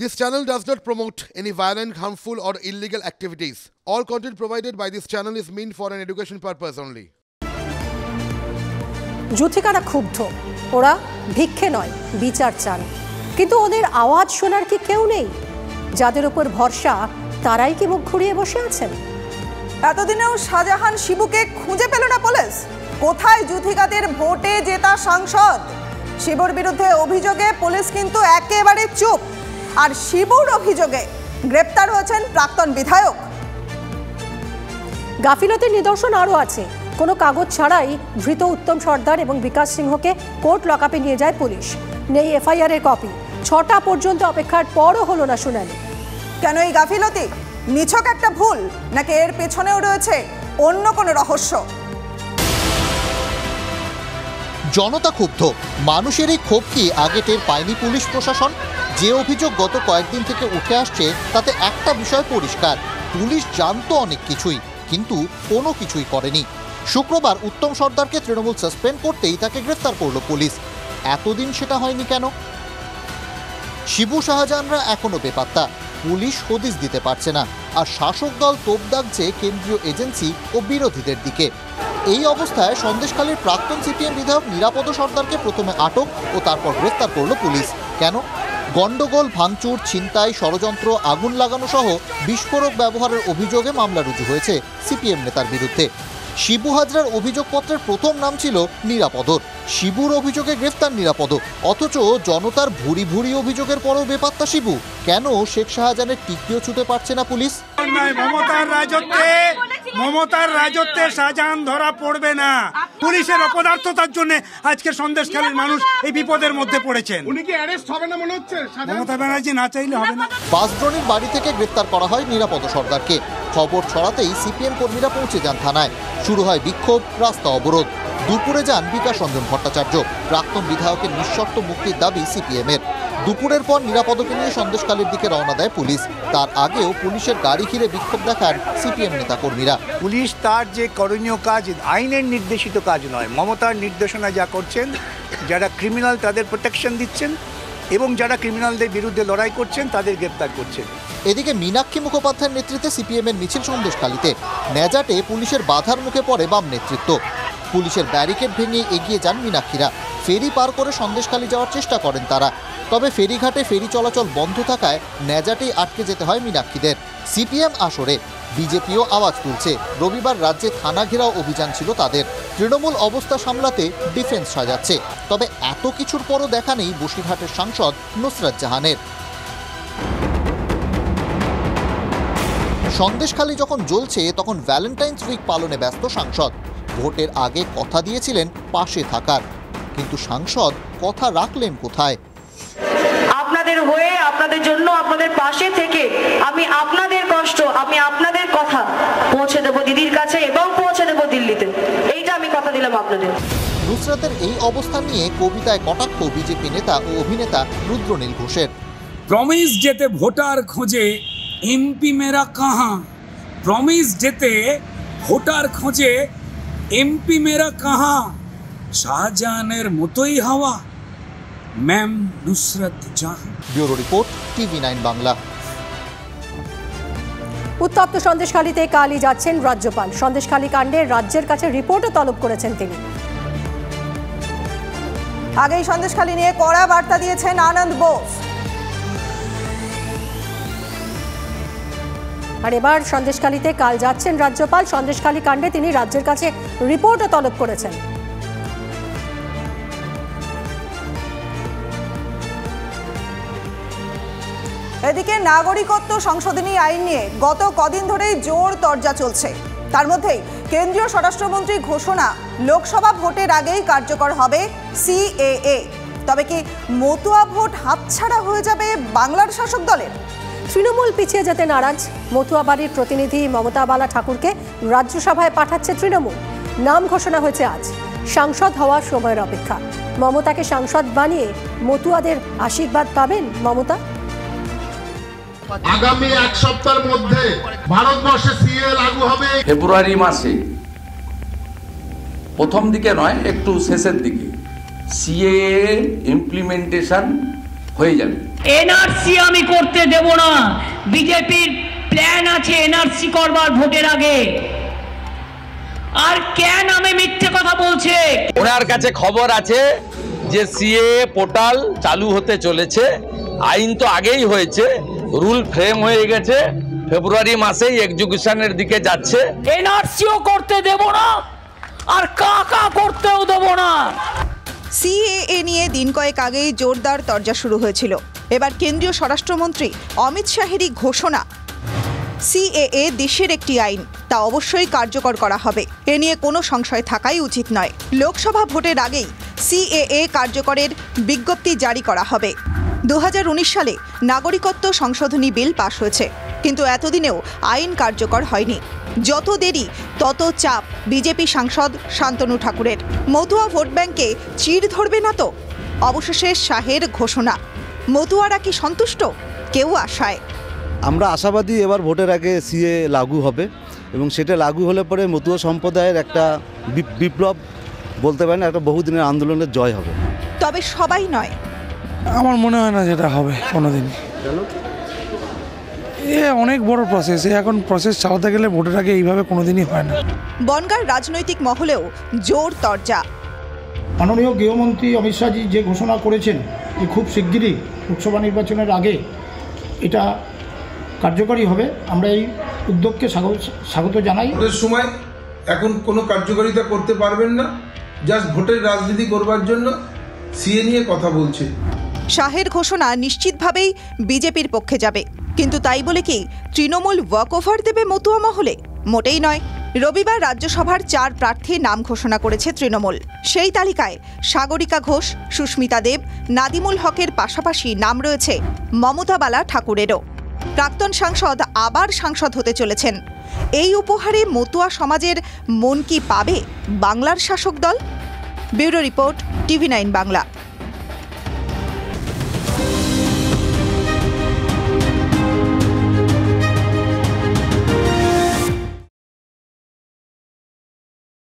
This channel does not promote any violent, harmful or illegal activities. All content provided by this channel is meant for an education purpose only. যুথিকারা ক্ষুব্ধ, ওরা ভিক্ষে নয় বিচার চান, কিন্তু ওদের আওয়াজ শোনার কি কেউ নেই? যাদের উপর ভরসা তারাই কি মুখ ঘুরিয়ে বসে আছেন? এতদিনেও শাহজাহান শিবুকে খুঁজে পেল না পুলিশ। কোথায় যুথিকাদের ভোটে জেতা সাংসদ? শিবুর বিরুদ্ধে অভিযোগে পুলিশ কিন্তু একেবারে চুপ। আর শিবুর অভিযোগে গ্রেপ্তার হয়েছেন প্রাক্তন বিধায়ক। গাফিলতির নিদর্শন আরও আছে। কোনো কাগজ ছাড়াই ধৃত উত্তম সর্দার এবং বিকাশ সিংহকে কোর্ট লকআপে নিয়ে যায় পুলিশ। নেই এফআইআর এর কপি। 6টা পর্যন্ত অপেক্ষার পরও হলো না শুনানি। কেন এই গাফিলতি? নিছক একটা ভুল, নাকি এর পেছনেও রয়েছে অন্য কোনো রহস্য? জনতা ক্ষুব্ধ। মানুষের এই ক্ষোভ কি আগে টের পায়নি পুলিশ প্রশাসন? যে অভিযোগ গত কয়েকদিন থেকে উঠে আসছে তাতে একটা বিষয় পরিষ্কার, পুলিশ জানতো অনেক কিছুই, কিন্তু কোনো কিছুই করেনি। শুক্রবার উত্তম সর্দারকে তৃণমূল সাসপেন্ড করতেই তাকে গ্রেফতার করল পুলিশ। এতদিন সেটা হয়নি কেন? শিবু শাহজাহানরা এখনো বেপাত্তা, পুলিশ হদিশ দিতে পারছে না, আর শাসক দল তোপ দাগছে কেন্দ্রীয় এজেন্সি ও বিরোধীদের দিকে। এই অবস্থায় সন্দেশখালীর প্রাক্তন সিপিএম বিধায়ক নিরাপদ সর্দারকে প্রথমে আটক ও তারপর গ্রেফতার করল পুলিশ। কেন? গন্ডগোল, ভাঙচুর, ছিনতাই, ষড়যন্ত্র, আগুন লাগানো সহ বিস্ফোরক ব্যবহারের অভিযোগে মামলা রুজু হয়েছে সিপিএম নেতার বিরুদ্ধে। শিবু হাজরার অভিযোগপত্রের প্রথম নাম ছিল নিরাপদর। শিবুর অভিযোগে গ্রেফতার নিরাপদ, অথচ জনতার ভুরি ভুরি অভিযোগের পরও বেপাত্তা শিবু। কেন শেখ শাহজাহানের টিকিও ছুঁতে পারছে না পুলিশ? মমতার রাজত্বে শাহজাহান ধরা পড়বে না। পুলিশের অপদার্থতার জন্য আজকে সন্দেশখালীর মানুষ এই বিপদের মধ্যে পড়েছেন। উনি কি অ্যারেস্ট হবে না মনে হচ্ছে? মমতা ব্যানার্জি না চাইলে হবে না। বাসদ্রোণীর বাড়ি থেকে গ্রেফতার করা হয় নিরাপদ সর্দারকে। খবর ছড়াতেই সিপিএম কর্মীরা পৌঁছে যান থানায়। শুরু হয় বিক্ষোভ, রাস্তা অবরোধ। দুপুরে যান বিকাশ রঞ্জন ভট্টাচার্য। প্রাক্তন বিধায়কের নিঃশর্ত মুক্তির দাবি সিপিএমের। দুপুরের পর নিরাপদকে নিয়ে সন্দেশখালীর দিকে রওনা দেয় পুলিশ। তার আগেও পুলিশের গাড়ি ঘিরে বিক্ষোভ দেখান সিপিএম নেতা কর্মীরা। পুলিশ তার যে করণীয় কাজ, আইনের নির্দেশিত কাজ নয়, মমতার নির্দেশনা যা করছেন, যারা ক্রিমিনাল তাদের প্রোটেকশন দিচ্ছেন এবং যারা ক্রিমিনালদের বিরুদ্ধে লড়াই করছেন তাদের গ্রেপ্তার করছেন। এদিকে মীনাক্ষী মুখোপাধ্যায়ের নেতৃত্বে সিপিএমের মিছিল সন্দেশখালীতে। নেজাটে পুলিশের বাধার মুখে পড়ে বাম নেতৃত্ব। পুলিশের ব্যারিকেড ভেঙে এগিয়ে যান মীনাক্ষীরা। ফেরি পার করে সন্দেশখালী যাওয়ার চেষ্টা করেন তারা, তবে ফেরিঘাটে ফেরি চলাচল বন্ধ থাকায় নেজাটেই আটকে যেতে হয় মীনাক্ষীদের। সিপিএম আসরে বিজেপিও আওয়াজ তুলছে। রবিবার রাজ্যে থানা ঘেরাও অভিযান ছিল তাদের। তৃণমূল অবস্থা সামলাতে ডিফেন্স সাজাচ্ছে। তবে এত কিছুর পরও দেখা নেই বসিরহাটের সাংসদ নুসরাত জাহানের। সন্দেশখালী যখন জ্বলছে তখন ভ্যালেন্টাইন্স উইক পালনে ব্যস্ত সাংসদ। ভোটের আগে কথা দিয়েছিলেন পাশে থাকার, কিন্তু সাংসদ কথা রাখলেন কোথায়? আপনাদের হয়ে, আপনাদের জন্য, আপনাদের পাশে থেকে আমি আপনাদের কষ্ট, আমি আপনাদের কথা পৌঁছে দেব দিদির কাছে এবং পৌঁছে দেব দিল্লিতে। এইটা আমি কথা দিলাম আপনাদের। নুসরাতের এই অবস্থান নিয়ে কবিতায় কটাক্ষ বিজেপি নেতা ও অভিনেতা রুদ্রনীল ঘোষের। প্রমিস যেতে ভোটার খোঁজে, এমপি মেরা কাহা। প্রমিস যেতে ভোটার খোঁজে, এমপি মেরা কাহা। শাহজাহানের মতোই হাওয়া, ma'am Nusrat Jahan. Bureau report, TV9 Bangla. উত্তপ্ত সন্দেশখালীতে কালই যাচ্ছেন রাজ্যপাল। সন্দেশখালী কাণ্ডে রাজ্যের কাছে রিপোর্টও তলব করেছেন তিনি। আগেই সন্দেশখালী নিয়ে কড়া বার্তা দিয়েছেন আনন্দ বোস। আর এবার সন্দেশখালীতে কাল যাচ্ছেন রাজ্যপাল। সন্দেশখালী কাণ্ডে তিনি রাজ্যের কাছে রিপোর্টও তলব করেছেন। এদিকে নাগরিকত্ব সংশোধনী আইন নিয়ে গত কদিন ধরেই জোর তরজা চলছে। তার মধ্যেই কেন্দ্রীয় স্বরাষ্ট্রমন্ত্রী ঘোষণা, লোকসভা ভোটের আগেই কার্যকর হবে CAA। তবে কি মতুয়া ভোট হাতছাড়া হয়ে যাবে বাংলার শাসক দলের? তৃণমূল পিছিয়ে যেতে নারাজ। মতুয়া বাড়ির প্রতিনিধি মমতা বালা ঠাকুরকে রাজ্যসভায় পাঠাচ্ছে তৃণমূল। নাম ঘোষণা হয়েছে আজ। সাংসদ হওয়ার সময়ের অপেক্ষা। মমতাকে সাংসদ বানিয়ে মতুয়াদের আশীর্বাদ পাবেন মমতা। আগামী এক সপ্তাহের মধ্যে ভারতবর্ষে CAA লাগু হবে। ফেব্রুয়ারি মাসে প্রথম দিকে নয়, একটু শেষের দিকে CAA ইমপ্লিমেন্টেশন হয়ে যাবে। এনআরসি আমি করতে দেব না। বিজেপির প্ল্যান আছে এনআরসি করবার ভোটের আগে। আর কেন আমি মিথ্যে কথা বলছে? ওনার কাছে খবর আছে যে সিএ পোর্টাল চালু হতে চলেছে। আইন তো আগেই হয়েছে, রুল ফ্রেম হয়ে গেছে, ফেব্রুয়ারি মাসেই এক্সিকিউশনের দিকে যাচ্ছে। এনআরসিও করতে দেব না, আর কাকা করতেও দেব না। সিএএ নিয়ে দিন কয়েক আগেই জোরদার তরজা শুরু হয়েছিল। এবার কেন্দ্রীয় স্বরাষ্ট্রমন্ত্রী অমিত শাহেরই ঘোষণা, সিএএ দেশের একটি আইন, তা অবশ্যই কার্যকর করা হবে। এ নিয়ে কোনো সংশয় থাকাই উচিত নয়। লোকসভা ভোটের আগেই সিএএ কার্যকরের বিজ্ঞপ্তি জারি করা হবে। 2019 সালে নাগরিকত্ব সংশোধনী বিল পাশ হয়েছে, কিন্তু এতদিনেও আইন কার্যকর হয়নি। যত দেরি তত চাপ বিজেপি সাংসদ শান্তনু ঠাকুরের। মতুয়া ভোট ব্যাংকে চিড় ধরবে না তো? অবশেষে শাহের ঘোষণা। মতুয়ারা কি সন্তুষ্ট? কেউ আশায়। আমরা আশাবাদী এবার ভোটের আগে সিএ লাগু হবে, এবং সেটা লাগু হলে পরে মতুয়া সম্প্রদায়ের একটা বিপ্লব বলতে পারেন, একটা বহুদিনের আন্দোলনের জয় হবে। তবে সবাই নয়। আমার মনে হয় না যেটা হবে কোনোদিন। এ অনেক বড় প্রসেস, এখন প্রসেস চালাতে গেলে ভোটের আগে এইভাবে কোনোদিনই হয় না। বনগাঁর রাজনৈতিক মহলেও জোর তরজা। মাননীয় গৃহমন্ত্রী অমিত শাহজি যে ঘোষণা করেছেন যে খুব শিগগিরই লোকসভা নির্বাচনের আগে এটা কার্যকরী হবে, আমরা এই উদ্যোগকে স্বাগত জানাই। ভোটের সময় এখন কোনো কার্যকারিতা করতে পারবেন না, জাস্ট ভোটের রাজনীতি করবার জন্য সিএ নিয়ে কথা বলছে। শাহের ঘোষণা নিশ্চিতভাবেই বিজেপির পক্ষে যাবে, কিন্তু তাই বলে কি তৃণমূল ওয়াক ওভার দেবে মতুয়া মহলে? মোটেই নয়। রবিবার রাজ্যসভার 4 প্রার্থীর নাম ঘোষণা করেছে তৃণমূল। সেই তালিকায় সাগরিকা ঘোষ, সুস্মিতা দেব, নাদিমুল হকের পাশাপাশি নাম রয়েছে মমতা বালা ঠাকুরেরও। প্রাক্তন সাংসদ আবার সাংসদ হতে চলেছেন। এই উপহারে মতুয়া সমাজের মন কি পাবে বাংলার শাসক দল? Bureau report, TV9 Bangla.